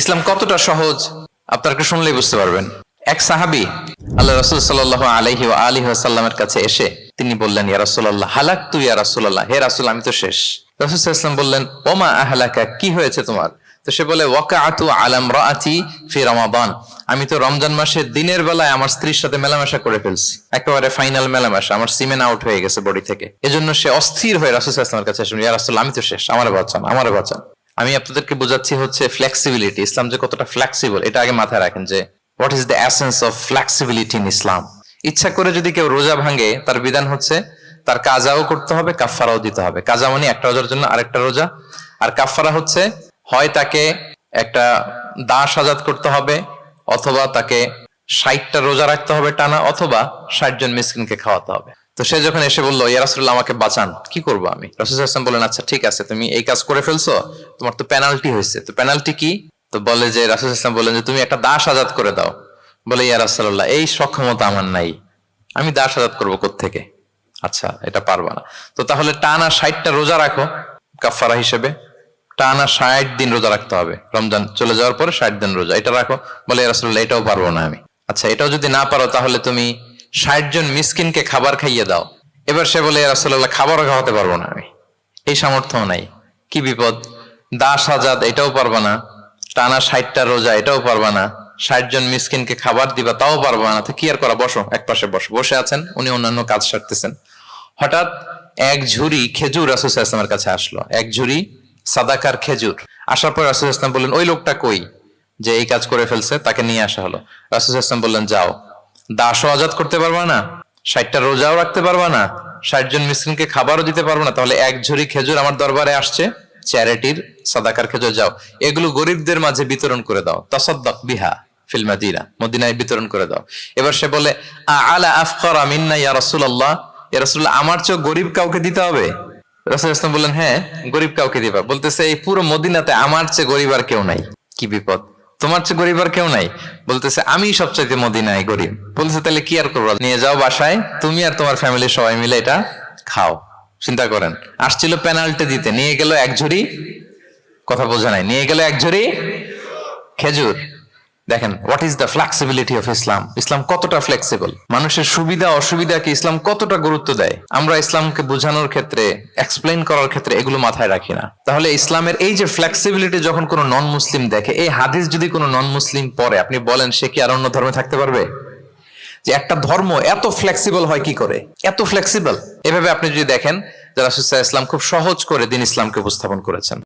ইসলাম কতটা সহজ আপনারা শুনলেই বুঝতে পারবেন। এক সাহাবী আল্লাহ রাসূল সাল্লাল্লাহু আলাইহি ওয়া আলিহি ওয়াসাল্লামের কাছে এসে তিনি বললেন, ইয়া রাসূলুল্লাহ হালাকতু ইয়া রাসূলুল্লাহ, হে রাসূল আমি তো শেষ। রাসূল সাল্লাল্লাহু আলাইহি ওয়াসাল্লাম বললেন, ওমা আহলাকা, কি হয়েছে তোমার? তো সে বলে, ওয়াকাআতু আলা ইমরাআতি ফি রমাদান, আমি তো রমজান মাসের দিনের বেলায় আমার স্ত্রীর সাথে মেলামেশা করে ফেলছি, একেবারে ফাইনাল মেলামেশা, আমার সিমেন আউট হয়ে গেছে বডি থেকে। এজন্য সে অস্থির হয়ে রাসূল সাল্লাল্লাহু আলাইহি ওয়াসাল্লামের কাছে এসে, ইয়া রাসূল আমি তো শেষ, আমারে বাঁচান, আমারে বাঁচান। আমি আপনাদেরকে বোঝাচ্ছি হচ্ছে ফ্লেক্সিবিলিটি, ইসলাম যে কতটা ফ্লেক্সিবল এটা আগে মাথায় রাখেন, যে what is the essence of flexibility in Islam. ইচ্ছা করে যদি কেউ রোজা ভাঙে, তার বিধান হচ্ছে তার কাজাও করতে হবে, কাফফারাও দিতে হবে। কাজা মানে একটা রোজার জন্য আরেকটা রোজা, আর কাফফারা হচ্ছে হয় তাকে একটা দাস আজাদ করতে হবে, অথবা তাকে 60টা রোজা রাখতে হবে টানা, অথবা 60 জন মিসকিনকে খাওয়াতে হবে। তো সে যখন এসে বললো, ইয়া রাসূলুল্লাহ আমাকে বাঁচান, কি করবো আমি? রাসূল সাল্লাল্লাহু আলাইহি ওয়াসাল্লাম বললেন, আচ্ছা ঠিক আছে, তুমি এই কাজ করে ফেলছো, তোমার তো পেনাল্টি হয়েছে। তো পেনাল্টি কি? তো বলে যে, রাসূল সাল্লাল্লাহু আলাইহি ওয়াসাল্লাম বললেন যে তুমি একটা দাস আজাদ করে দাও। বলে, ইয়া রাসূলুল্লাহ এই সক্ষমতা আমার নাই, আমি দাস আজাদ করবো কোত্থেকে? আচ্ছা এটা পারবা না, তো তাহলে টানা 60টা রোজা রাখো কাফফারা হিসেবে, টানা 60 দিন রোজা রাখতে হবে, রমজান চলে যাওয়ার পরে 60 দিন রোজা, এটা রাখো। বলে, ইয়া রাসূলুল্লাহ এটাও পারবো না আমি। আচ্ছা এটাও যদি না পারো, তাহলে তুমি 60 জন মিসকিনকে খাবার খাইয়ে দাও। এবার সে বলে, ইয়া রাসূলুল্লাহ খাবারও খাওয়াতে পারবো না আমি, এই সামর্থ্য নাই। কি বিপদ! দাস আজাদ এটাও পারবা না, টানা 60টা রোজা এটাও পারবা না, 60 জন মিসকিনকে খাবার দিবা তাও পারবা না। তো কি আর করা, বসো এক পাশে বসো। বসে আছেন, উনি অন্যান্য কাজ সারতেছেন। হঠাৎ এক ঝুড়ি খেজুর রাসূল সাল্লাল্লাহু আলাইহি ওয়াসাল্লামের কাছে আসলো, এক ঝুড়ি সাদাকার খেজুর। আসার পর রাসূল সাল্লাল্লাহু আলাইহি ওয়াসাল্লাম বললেন, ওই লোকটা কই যে এই কাজ করে ফেলছে? তাকে নিয়ে আসা হলো। রাসূল সাল্লাল্লাহু আলাইহি ওয়াসাল্লাম বললেন, যাও, দাসও আজাদ করতে পারবা না, 60টা রোজাও রাখতে পারবা না, 60 জন মিসকিনকে খাবারও দিতে পারবো না, তাহলে এক ঝুড়ি খেজুর আমার দরবারে আসছে, চ্যারিটির সাদাকার খেজুর, যাও এগুলো গরিবদের মাঝে বিতরণ করে দাও, তাসাদ্দাক বিহা ফিল মাদিনা, মদিনায় বিতরণ করে দাও। এবার সে বলে, আলা আফকারা মিন্না ইয়া রাসূলুল্লাহ, ইয়া রাসূলুল্লাহ আমার চেয়ে গরিব কাউকে দিতে হবে? রাসূল সাল্লাল্লাহু আলাইহি ওয়াসাল্লাম বললেন, হ্যাঁ গরিব কাউকে দিবা। বলতেছে, এই পুরো মদিনাতে আমার চেয়ে গরিব আর কেউ নাই। কি বিপদ! তোমার চেয়ে গরিব আর কেউ নাই? বলতেছে, আমি সবচাইতে মদিনায় গরিব। বলতেছে, তাহলে কি আর করবো, নিয়ে যাও বাসায়, তুমি আর তোমার ফ্যামিলির সবাই মিলে এটা খাও। চিন্তা করেন, আসছিল পেনাল্টি দিতে, নিয়ে গেল এক ঝুড়ি, কথা বোঝা নাই, নিয়ে গেল এক ঝুড়ি খেজুর। দেখেন what is the flexibility of Islam. ইসলাম কতটা ফ্লেক্সিবল, মানুষের সুবিধা অসুবিধাকে ইসলাম কতটা গুরুত্ব দেয়। আমরা ইসলামকে বোঝানোর ক্ষেত্রে, এক্সপ্লেইন করার ক্ষেত্রে এগুলো মাথায় রাখি না। তাহলে ইসলামের এই যে ফ্লেক্সিবিলিটি যখন কোনো নন মুসলিম দেখে, এই হাদিস যদি কোনো নন মুসলিম পড়ে, আপনি বলেন সে কি আর অন্য ধর্মে থাকতে পারবে? যে একটা ধর্ম এত ফ্লেক্সিবল হয় কি করে, এত ফ্লেক্সিবল? এভাবে আপনি যদি দেখেন যে রাসূল সাল্লাল্লাহু আলাইহি ওয়াসাল্লাম খুব সহজ করে দিন ইসলামকে উপস্থাপন করেছেন।